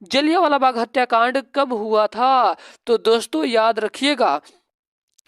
जलियांवाला बाग हत्याकांड कब हुआ था? तो दोस्तों याद रखिएगा,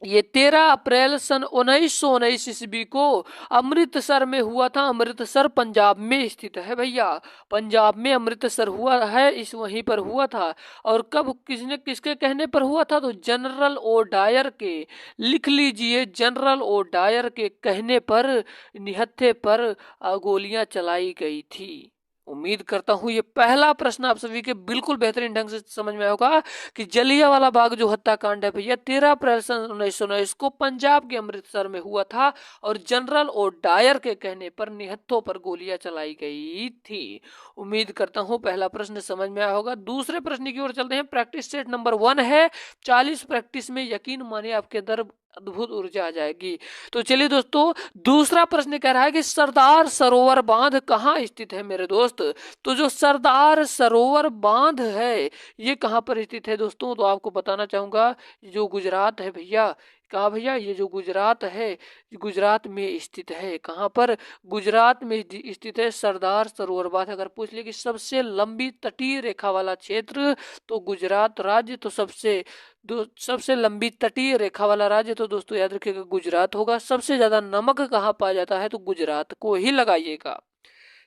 ये 13 अप्रैल सन 1919 ईस्वी को अमृतसर में हुआ था। अमृतसर पंजाब में स्थित है भैया, पंजाब में अमृतसर हुआ है, इस वहीं पर हुआ था। और कब, किसने, किसके कहने पर हुआ था? तो जनरल ओ डायर के, लिख लीजिए, जनरल ओ डायर के कहने पर निहत्थे पर गोलियां चलाई गई थी। उम्मीद करता हूं ये पहला प्रश्न आप सभी के बिल्कुल बेहतरीन ढंग से समझ में होगा कि जलियांवाला बाग जो हत्याकांड है भैया 13 अप्रैल सन 1919 को पंजाब के अमृतसर में हुआ था और जनरल ओ डायर के कहने पर निहत्थों पर गोलियां चलाई गई थी। उम्मीद करता हूं पहला प्रश्न समझ में आया होगा। दूसरे प्रश्न की ओर चलते हैं। प्रैक्टिस सेट नंबर 1 है, 40 प्रैक्टिस में यकीन मानिए आपके अंदर अद्भुत ऊर्जा आ जाएगी। तो चलिए दोस्तों, दूसरा प्रश्न कह रहा है कि सरदार सरोवर बांध कहाँ स्थित है मेरे दोस्त? तो जो सरदार सरोवर बांध है ये कहाँ पर स्थित है दोस्तों? तो आपको बताना चाहूंगा, जो गुजरात है भैया। कहाँ भैया? ये जो गुजरात है, गुजरात में स्थित है। कहाँ पर? गुजरात में स्थित है सरदार सरोवर बांध। अगर पूछ ले कि सबसे लंबी तटीय रेखा वाला क्षेत्र, तो गुजरात राज्य तो सबसे लंबी तटीय रेखा वाला राज्य तो दोस्तों याद रखिएगा गुजरात होगा। सबसे ज्यादा नमक कहाँ पाया जाता है? तो गुजरात को ही लगाइएगा।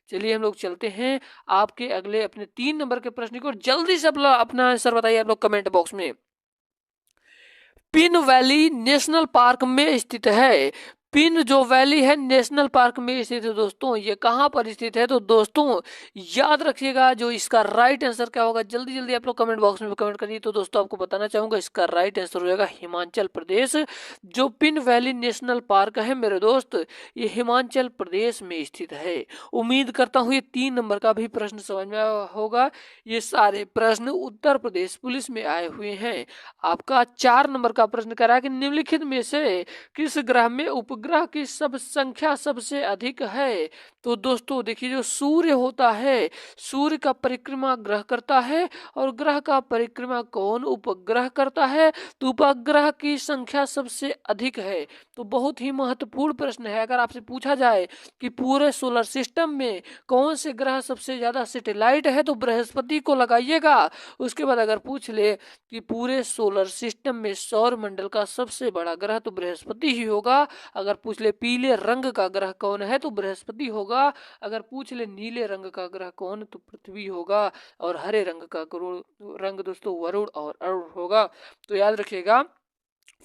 चलिए हम लोग चलते हैं आपके अगले अपने 3 नंबर के प्रश्न को। जल्दी से अपना आंसर बताइए आप लोग कमेंट बॉक्स में। पिन वैली नेशनल पार्क में स्थित है। पिन जो वैली है नेशनल पार्क में स्थित है दोस्तों। ये कहाँ पर स्थित है? तो दोस्तों याद रखिएगा, जो इसका राइट आंसर क्या होगा, जल्दी जल्दी आप लोग कमेंट बॉक्स में कमेंट करिए। तो दोस्तों आपको बताना चाहूंगा इसका राइट आंसर हो जाएगा हिमाचल प्रदेश। जो पिन वैली नेशनल पार्क है मेरे दोस्त, ये हिमाचल प्रदेश में स्थित है। उम्मीद करता हूँ ये 3 नंबर का भी प्रश्न समझ में आया होगा। ये सारे प्रश्न उत्तर प्रदेश पुलिस में आए हुए हैं। आपका 4 नंबर का प्रश्न कह रहा है कि निम्नलिखित में से किस ग्रह में उपग्रह की सब संख्या सबसे अधिक है? तो दोस्तों देखिए, जो सूर्य होता है, सूर्य का परिक्रमा ग्रह करता है, और ग्रह का परिक्रमा कौन? उपग्रह करता है। तो उपग्रह की संख्या सबसे अधिक है। तो बहुत ही महत्वपूर्ण प्रश्न है। अगर आपसे पूछा जाए कि पूरे सोलर सिस्टम में कौन से ग्रह सबसे ज्यादा सैटेलाइट है, तो बृहस्पति को लगाइएगा। उसके बाद अगर पूछ ले कि पूरे सोलर सिस्टम में सौर मंडल का सबसे बड़ा ग्रह, तो बृहस्पति ही होगा। अगर पूछ ले पीले रंग का ग्रह कौन है, तो बृहस्पति होगा। अगर पूछ ले नीले रंग का ग्रह कौन, तो पृथ्वी होगा। और हरे रंग का रंग दोस्तों वरुण और अरुण होगा। तो याद रखिएगा,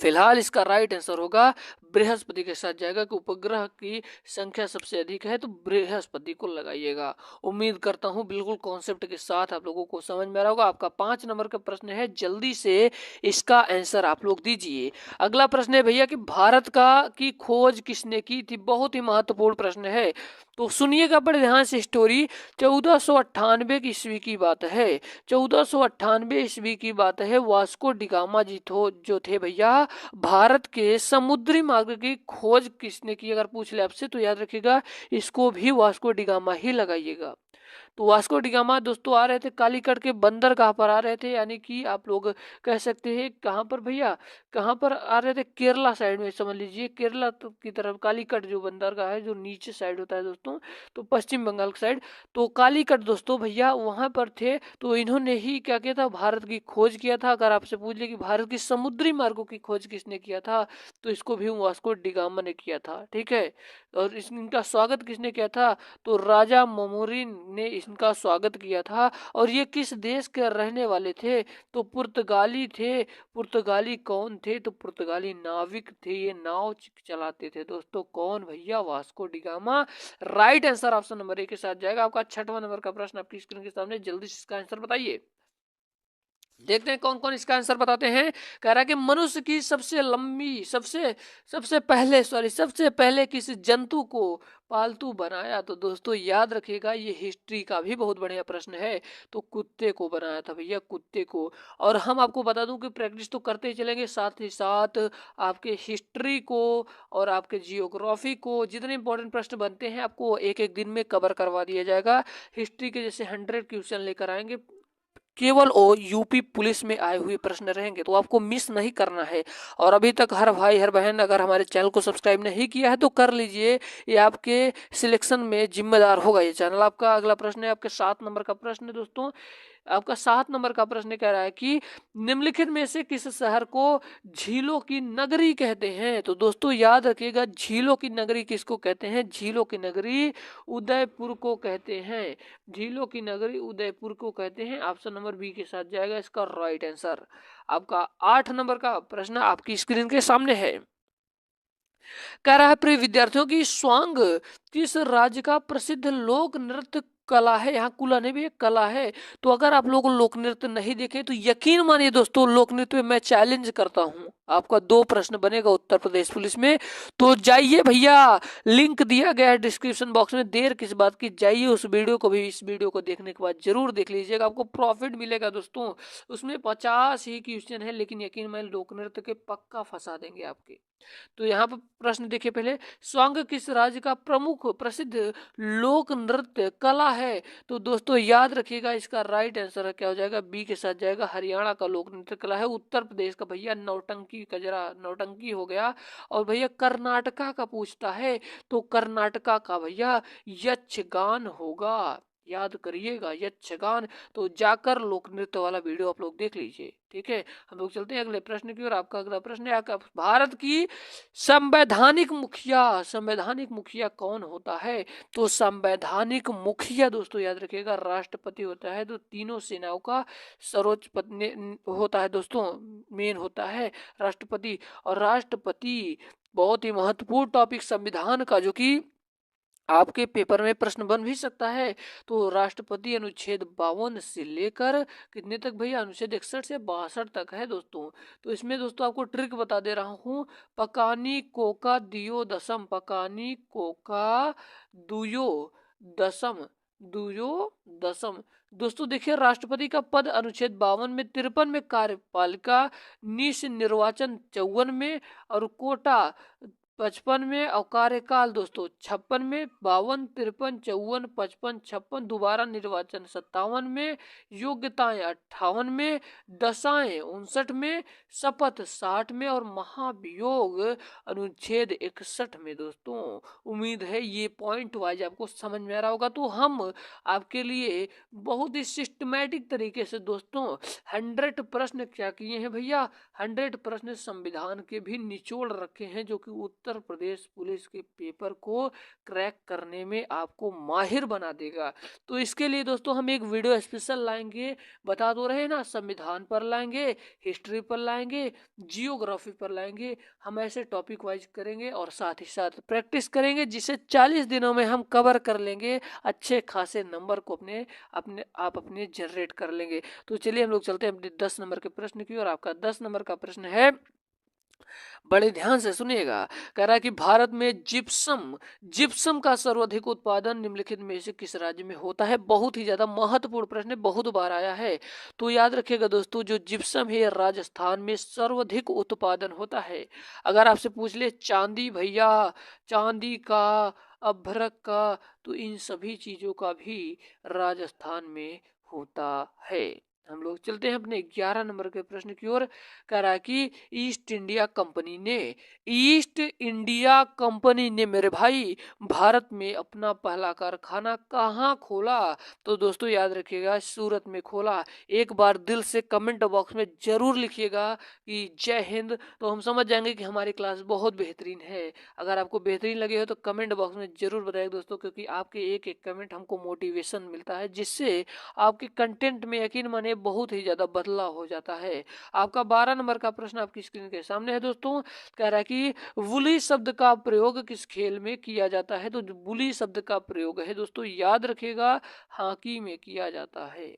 फिलहाल इसका राइट आंसर होगा बृहस्पति के साथ जाएगा कि उपग्रह की संख्या सबसे अधिक है, तो बृहस्पति को लगाइएगा। उम्मीद करता हूं बिल्कुल कॉन्सेप्ट के साथ आप लोगों को समझ में आ रहा होगा। आपका 5 नंबर का प्रश्न है, जल्दी से इसका आंसर आप लोग दीजिए। अगला प्रश्न है भैया कि भारत का की खोज किसने की थी? बहुत ही महत्वपूर्ण प्रश्न है, तो सुनिएगा बड़े ध्यान से स्टोरी। 1498 की ईस्वी की बात है। 1498 ईस्वी की बात है। वास्को डिगामा जी जो थे भैया, भारत के समुद्री मार्ग की खोज किसने की? अगर पूछ ले आपसे तो याद रखिएगा, इसको भी वास्को डिगामा ही लगाइएगा। तो वास्को डिगामा दोस्तों आ रहे थे कालीकट के बंदरगाह पर आ रहे थे, यानी कि आप लोग कह सकते हैं कहाँ पर भैया, कहाँ पर आ रहे थे? केरला साइड में, समझ लीजिए केरला की तरफ। कालीकट जो बंदरगाह है जो नीचे साइड होता है दोस्तों, तो पश्चिम बंगाल की साइड। तो कालीकट दोस्तों भैया वहां पर थे। तो इन्होंने ही क्या किया था? भारत की खोज किया था। अगर आपसे पूछ ले कि भारत की समुद्री मार्गों की खोज किसने किया था, तो इसको भी वास्को डिगामा ने किया था। ठीक है। और इनका स्वागत किसने किया था? तो राजा ममोरिन ने इनका स्वागत किया था। और ये किस देश के रहने वाले थे? तो पुर्तगाली थे। पुर्तगाली कौन थे? तो पुर्तगाली नाविक थे, ये नाव चलाते थे दोस्तों। कौन भैया? Vasco da Gama. Right answer option number 1 के साथ जाएगा। आपका 6वां नंबर का प्रश्न आपकी स्क्रीन के सामने, जल्दी से इसका आंसर बताइए। देखते हैं कौन कौन इसका आंसर बताते हैं। कह रहा है कि मनुष्य की सबसे लंबी सबसे पहले किस जंतु को पालतू बनाया? तो दोस्तों याद रखिएगा, ये हिस्ट्री का भी बहुत बढ़िया प्रश्न है। तो कुत्ते को बनाया था भैया, कुत्ते को। और हम आपको बता दूं कि प्रैक्टिस तो करते ही चलेंगे, साथ ही साथ आपके हिस्ट्री को और आपके जियोग्राफी को, जितने इंपॉर्टेंट प्रश्न बनते हैं आपको एक एक दिन में कवर करवा दिया जाएगा। हिस्ट्री के जैसे 100 क्वेश्चन लेकर आएंगे, केवल ओ यूपी पुलिस में आए हुए प्रश्न रहेंगे, तो आपको मिस नहीं करना है। और अभी तक हर भाई हर बहन अगर हमारे चैनल को सब्सक्राइब नहीं किया है तो कर लीजिए, ये आपके सिलेक्शन में जिम्मेदार होगा ये चैनल आपका। अगला प्रश्न है आपके 7 नंबर का प्रश्न है दोस्तों। आपका 7 नंबर का प्रश्न कह रहा है कि निम्नलिखित में से किस शहर को झीलों की नगरी कहते हैं? तो दोस्तों याद रखिएगा, झीलों की नगरी किसको कहते हैं? झीलों की नगरी उदयपुर को कहते हैं। झीलों की नगरी उदयपुर को कहते हैं। ऑप्शन नंबर बी के साथ जाएगा इसका राइट आंसर। आपका 8 नंबर का प्रश्न आपकी स्क्रीन के सामने है। कह रहा है प्रिय विद्यार्थियों की स्वांग किस राज्य का प्रसिद्ध लोक नृत्य कला है? यहाँ कुला नहीं भी एक कला है। तो अगर आप लोग लोक नृत्य नहीं देखे तो यकीन मानिए दोस्तों, लोक नृत्य में मैं चैलेंज करता हूँ। आपका 2 प्रश्न बनेगा उत्तर प्रदेश पुलिस में। तो जाइए भैया, लिंक दिया गया है डिस्क्रिप्शन बॉक्स में, देर किस बात की, जाइए उस वीडियो को भी इस वीडियो को देखने के बाद जरूर देख लीजिएगा, आपको प्रॉफिट मिलेगा दोस्तों। उसमें 50 ही क्वेश्चन है, लेकिन यकीन मानिए लोक नृत्य के पक्का फंसा देंगे आपके। तो यहाँ पर प्रश्न देखिए पहले, स्वांग किस राज्य का प्रमुख प्रसिद्ध लोक नृत्य कला है? तो दोस्तों याद रखिएगा, इसका राइट आंसर क्या हो जाएगा? बी के साथ जाएगा, हरियाणा का लोक नृत्य कला है। उत्तर प्रदेश का भैया नौटंकी कजरा, नौटंकी हो गया। और भैया कर्नाटका का पूछता है तो कर्नाटका का भैया यक्षगान होगा, याद करिएगा यक्षगान। तो जाकर लोक नृत्य वाला वीडियो आप लोग देख लीजिए, ठीक है। हम लोग चलते हैं अगले प्रश्न की ओर। आपका अगला प्रश्न है, आपका भारत की संवैधानिक मुखिया, संवैधानिक मुखिया कौन होता है? तो संवैधानिक मुखिया दोस्तों याद रखिएगा राष्ट्रपति होता है। तो तीनों सेनाओं का सर्वोच्च पद होता है दोस्तों, मेन होता है राष्ट्रपति। और राष्ट्रपति बहुत ही महत्वपूर्ण टॉपिक संविधान का, जो कि आपके पेपर में प्रश्न बन भी सकता है। तो राष्ट्रपति अनुच्छेद 52 से लेकर कितने तक भैया? अनुच्छेद 61 से 62 तक है दोस्तों। तो इसमें दोस्तों आपको ट्रिक बता दे रहा हूँ, पकानी कोका दियो दसम, पकानी कोका दुयो दसम, दुयो दसम। दोस्तों देखिए, राष्ट्रपति का पद अनुच्छेद 52 में, 53 में कार्यपालिका, निश निर्वाचन 54 में, और कोटा 55 में, और कार्यकाल दोस्तों 56 में, 52, 53, 54, 55, 56, दोबारा निर्वाचन 57 में, योग्यताएं 58 में, दशाएं 59 में, शपथ 60 में, और महाभियोग अनुच्छेद 61 में दोस्तों। उम्मीद है ये पॉइंट वाइज आपको समझ में आ रहा होगा। तो हम आपके लिए बहुत ही सिस्टमैटिक तरीके से दोस्तों 100 प्रश्न क्या किए हैं भैया? 100 प्रश्न संविधान के भी निचोड़ रखे हैं, जो कि उत्तर प्रदेश पुलिस के पेपर को क्रैक करने में आपको माहिर बना देगा। तो इसके लिए दोस्तों हम एक वीडियो स्पेशल लाएंगे, बता दो रहे ना, संविधान पर लाएंगे, हिस्ट्री पर लाएंगे, जियोग्राफी पर लाएंगे। हम ऐसे टॉपिक वाइज करेंगे और साथ ही साथ प्रैक्टिस करेंगे, जिसे 40 दिनों में हम कवर कर लेंगे, अच्छे खासे नंबर को अपने जनरेट कर लेंगे। तो चलिए हम लोग चलते हैं अपने 10 नंबर के प्रश्न की। और आपका 10 नंबर का प्रश्न है, बड़े ध्यान से सुनिएगा। कह रहा है कि भारत में जिप्सम का सर्वाधिक उत्पादन निम्नलिखित में से किस राज्य में होता है? बहुत ही ज्यादा महत्वपूर्ण प्रश्न है, बहुत बार आया है। तो याद रखिएगा दोस्तों, जो जिप्सम है राजस्थान में सर्वाधिक उत्पादन होता है। अगर आपसे पूछ ले चांदी भैया, चांदी का, अभ्रक का, तो इन सभी चीजों का भी राजस्थान में होता है। हम लोग चलते हैं अपने 11 नंबर के प्रश्न की ओर। कह रहा है कि ईस्ट इंडिया कंपनी ने मेरे भाई भारत में अपना पहला कारखाना कहाँ खोला? तो दोस्तों याद रखिएगा, सूरत में खोला। एक बार दिल से कमेंट बॉक्स में जरूर लिखिएगा कि जय हिंद, तो हम समझ जाएंगे कि हमारी क्लास बहुत बेहतरीन है। अगर आपको बेहतरीन लगे हो तो कमेंट बॉक्स में जरूर बताइए दोस्तों, क्योंकि आपके एक एक कमेंट हमको मोटिवेशन मिलता है, जिससे आपके कंटेंट में यकीन माने बहुत ही ज्यादा बदलाव हो जाता है। आपका 12 नंबर का प्रश्न आपकी स्क्रीन के सामने है दोस्तों। कह रहा है कि वुली शब्द का प्रयोग किस खेल में किया जाता है? तो वुली शब्द का प्रयोग है दोस्तों, याद रखिएगा, हॉकी में किया जाता है।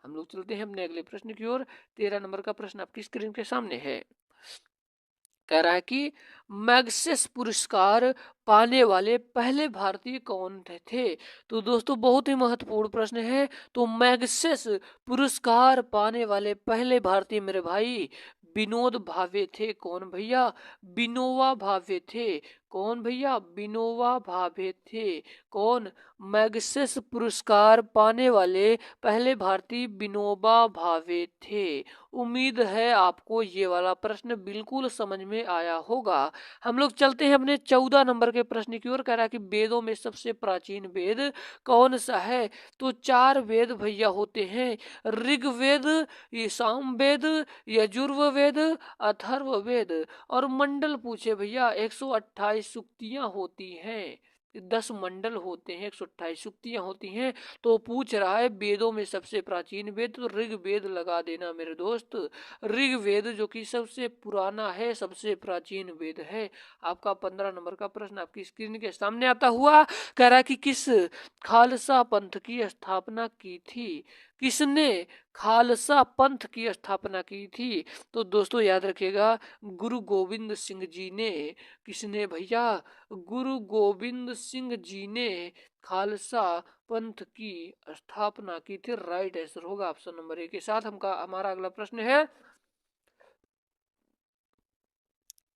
हम लोग चलते हैं अपने अगले प्रश्न की ओर। 13 नंबर का प्रश्न आपकी स्क्रीन के सामने है। कह रहा है कि मैग्सेस पुरस्कार पाने वाले पहले भारतीय कौन थे? तो दोस्तों बहुत ही महत्वपूर्ण प्रश्न है। तो मैग्सेस पुरस्कार पाने वाले पहले भारतीय मेरे भाई विनोद भावे थे। कौन भैया? विनोबा भावे थे। कौन भैया? विनोबा भावे थे। कौन? मैग्सेस पुरस्कार पाने वाले पहले भारतीय विनोबा भावे थे। उम्मीद है आपको ये वाला प्रश्न बिल्कुल समझ में आया होगा। हम लोग चलते हैं अपने 14 नंबर के प्रश्न की ओर। कह रहा है कि वेदों में सबसे प्राचीन वेद कौन सा है? तो 4 वेद भैया होते हैं, ऋग्वेद, ये सामवेद, यजुर्वेद, अथर्ववेद और मंडल पूछे भैया 128 सूक्तियां होती हैं। 10 मंडल होते हैं, 128 सूक्तियां होती हैं। तो पूछ रहा है वेदों में सबसे प्राचीन वेद, तो ऋग्वेद लगा देना मेरे दोस्त। ऋग्वेद जो कि सबसे पुराना है, सबसे प्राचीन वेद है। आपका 15 नंबर का प्रश्न आपकी स्क्रीन के सामने आता हुआ। कह रहा है कि किस खालसा पंथ की स्थापना की थी? किसने खालसा पंथ की स्थापना की थी? तो दोस्तों याद रखिएगा, गुरु गोविंद सिंह जी ने। किसने भैया? गुरु गोविंद सिंह जी ने खालसा पंथ की स्थापना की थी। राइट आंसर होगा ऑप्शन नंबर ए के साथ। हमारा अगला प्रश्न है,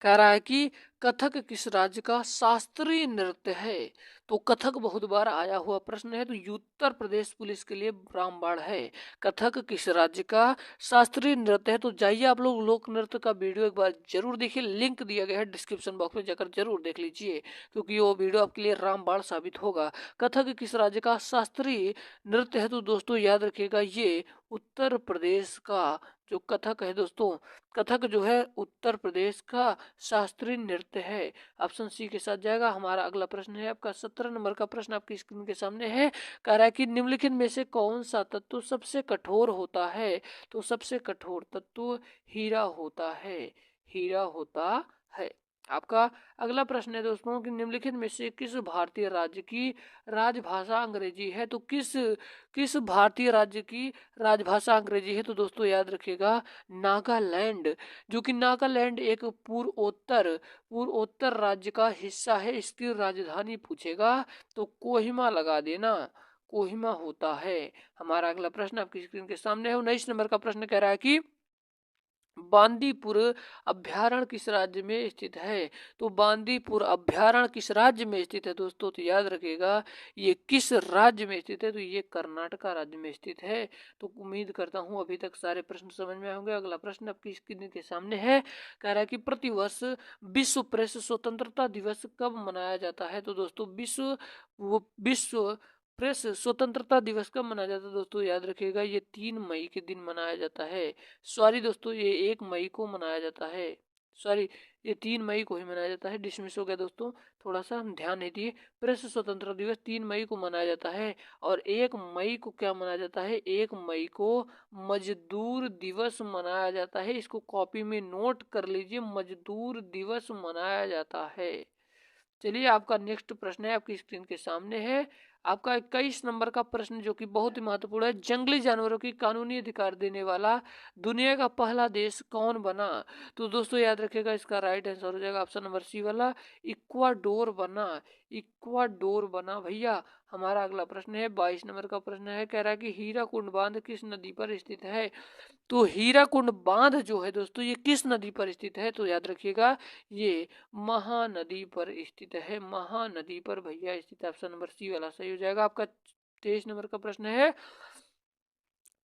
कह रहा है कि कथक किस राज्य का शास्त्रीय नृत्य है? तो कथक बहुत बार आया हुआ प्रश्न है, तो उत्तर प्रदेश पुलिस के लिए रामबाण है। कथक किस राज्य का शास्त्रीय नृत्य है? तो जाइए आप लोग लोक नृत्य का वीडियो एक बार जरूर देखिए, लिंक दिया गया है डिस्क्रिप्शन बॉक्स में, जाकर जरूर देख लीजिए क्योंकि वो वीडियो आपके लिए रामबाण साबित होगा। कथक किस राज्य का शास्त्रीय नृत्य है? तो दोस्तों याद रखिएगा, ये उत्तर प्रदेश का जो कथक है दोस्तों, कथक जो है उत्तर प्रदेश का शास्त्रीय नृत्य है। ऑप्शन सी के साथ जाएगा। हमारा अगला प्रश्न है आपका 17 नंबर का प्रश्न आपकी स्क्रीन के सामने है। कह रहा है कि निम्नलिखित में से कौन सा तत्व सबसे कठोर होता है? तो सबसे कठोर तत्व हीरा होता है। हीरा होता है। आपका अगला प्रश्न है दोस्तों कि निम्नलिखित में से किस भारतीय राज्य की राजभाषा अंग्रेजी है? तो किस किस भारतीय राज्य की राजभाषा अंग्रेजी है? तो दोस्तों याद रखिएगा, नागालैंड। जो कि नागालैंड एक पूर्वोत्तर राज्य का हिस्सा है। इसकी राजधानी पूछेगा तो कोहिमा लगा देना, कोहिमा होता है। हमारा अगला प्रश्न आपकी स्क्रीन के सामने है। 19 नंबर का प्रश्न कह रहा है कि बांदीपुर अभ्यारण्य किस राज्य में स्थित है? तो बांदीपुर अभ्यारण्य किस राज्य में स्थित है दोस्तों? तो याद रखिएगा, ये किस राज्य में स्थित है? तो ये कर्नाटका राज्य में स्थित है। तो उम्मीद करता हूँ अभी तक सारे प्रश्न समझ में आए होंगे। अगला प्रश्न आपकी स्क्रीन के सामने है। कह रहा है कि प्रतिवर्ष विश्व प्रेस स्वतंत्रता दिवस कब मनाया जाता है? तो दोस्तों विश्व प्रेस स्वतंत्रता दिवस कब मनाया जाता है? दोस्तों याद रखिएगा, ये 3 मई के दिन मनाया जाता है। सॉरी दोस्तों, ये 1 मई को मनाया जाता है। सॉरी, ये 3 मई को ही मनाया जाता है। डिसमिस हो गया दोस्तों, थोड़ा सा ध्यान नहीं दिए। प्रेस स्वतंत्रता दिवस 3 मई को मनाया जाता है। और 1 मई को क्या मनाया जाता है? 1 मई को मजदूर दिवस मनाया जाता है। इसको कॉपी में नोट कर लीजिए, मजदूर दिवस मनाया जाता है। चलिए, आपका नेक्स्ट प्रश्न है आपकी स्क्रीन के सामने है। आपका 21 नंबर का प्रश्न जो कि बहुत ही महत्वपूर्ण है, जंगली जानवरों की कानूनी अधिकार देने वाला दुनिया का पहला देश कौन बना? तो दोस्तों याद रखिएगा, इसका राइट आंसर हो जाएगा ऑप्शन नंबर सी वाला, इक्वाडोर बना। इक्वाडोर बना भैया। हमारा अगला प्रश्न है 22 नंबर का प्रश्न है। कह रहा है कि हीराकुंड बांध किस नदी पर स्थित है? तो हीराकुंड बांध जो है दोस्तों, ये किस नदी पर स्थित है? तो याद रखिएगा, ये महानदी पर स्थित है। महानदी पर भैया स्थित। ऑप्शन नंबर सी वाला सही हो जाएगा। आपका 23 नंबर का प्रश्न है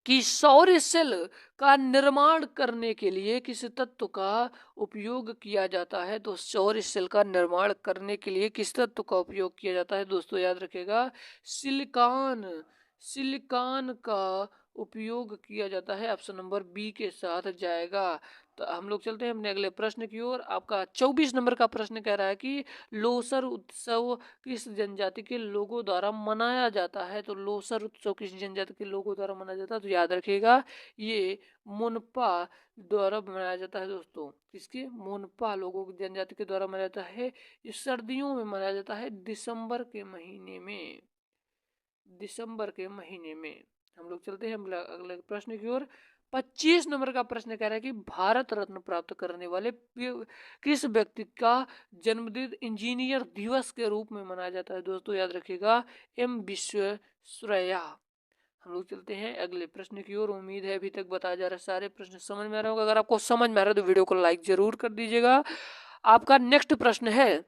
कि सौर सेल का निर्माण करने के लिए किस तत्व का उपयोग किया जाता है? तो सौर सेल का निर्माण करने के लिए किस तत्व का उपयोग किया जाता है? दोस्तों याद रखिएगा, सिलिकॉन। सिलिकॉन का उपयोग किया जाता है। ऑप्शन नंबर बी के साथ जाएगा। तो हम लोग चलते हैं अपने अगले प्रश्न की ओर। आपका 24 नंबर का प्रश्न कह रहा है कि लोसर उत्सव किस जनजाति के लोगों द्वारा मनाया जाता है? तो लोसर उत्सव किस जनजाति के लोगों द्वारा मनाया जाता है? तो याद रखिएगा, ये मुनपा द्वारा मनाया जाता है दोस्तों। किसके? मुनपा लोगों की जनजाति के द्वारा मनाया जाता है। ये सर्दियों में मनाया जाता है, दिसंबर के महीने में। दिसंबर के महीने में। हम लोग चलते हैं अगले प्रश्न की ओर। 25 नंबर का प्रश्न कह रहा है कि भारत रत्न प्राप्त करने वाले किस व्यक्ति का जन्मदिन इंजीनियर दिवस के रूप में मनाया जाता है? दोस्तों याद रखिएगा, एम विश्वेश्वरैया। हम लोग चलते हैं अगले प्रश्न की ओर। उम्मीद है अभी तक बताया जा रहा है सारे प्रश्न समझ में आ रहे होंगे। अगर आपको समझ में आ रहा है तो वीडियो को लाइक जरूर कर दीजिएगा। आपका नेक्स्ट प्रश्न है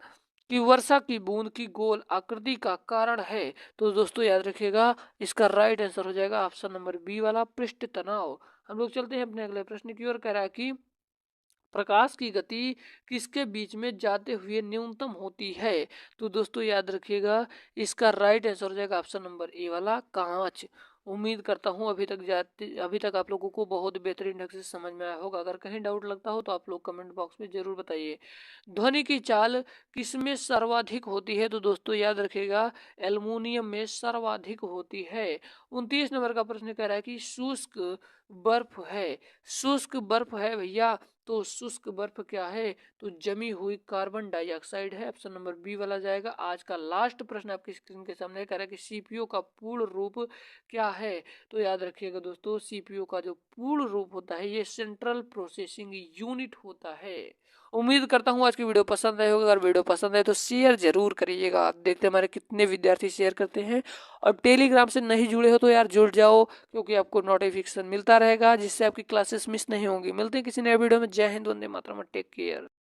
कि वर्षा की बूंद की गोल आकृति का कारण है? तो दोस्तों याद रखिएगा, इसका राइट आंसर हो जाएगा ऑप्शन नंबर बी वाला, पृष्ठ तनाव। हम लोग चलते हैं अपने अगले प्रश्न की ओर। कह रहा है कि प्रकाश की गति किसके बीच में जाते हुए न्यूनतम होती है? तो दोस्तों याद रखिएगा, इसका राइट आंसर हो जाएगा ऑप्शन नंबर ए वाला, कांच। उम्मीद करता हूँ अभी तक आप लोगों को बहुत बेहतरीन ढंग से समझ में आया होगा। अगर कहीं डाउट लगता हो तो आप लोग कमेंट बॉक्स में जरूर बताइए। ध्वनि की चाल किसमें सर्वाधिक होती है? तो दोस्तों याद रखिएगा, एल्युमिनियम में सर्वाधिक होती है। 29 नंबर का प्रश्न कह रहा है कि शुष्क बर्फ है। शुष्क बर्फ है भैया, तो शुष्क बर्फ क्या है? तो जमी हुई कार्बन डाइऑक्साइड है। ऑप्शन नंबर बी वाला जाएगा। आज का लास्ट प्रश्न आपकी स्क्रीन के सामने कह रहा है कि सीपीयू का पूर्ण रूप क्या है? तो याद रखिएगा दोस्तों, सीपीयू का जो पूर्ण रूप होता है ये सेंट्रल प्रोसेसिंग यूनिट होता है। उम्मीद करता हूँ आज की वीडियो पसंद आई होगी। अगर वीडियो पसंद आए तो शेयर जरूर करिएगा। देखते हैं हमारे कितने विद्यार्थी शेयर करते हैं। और टेलीग्राम से नहीं जुड़े हो तो यार जुड़ जाओ, क्योंकि आपको नोटिफिकेशन मिलता रहेगा, जिससे आपकी क्लासेस मिस नहीं होंगी। मिलते हैं किसी नए वीडियो में। जय हिंद, वंदे मातरम, टेक केयर।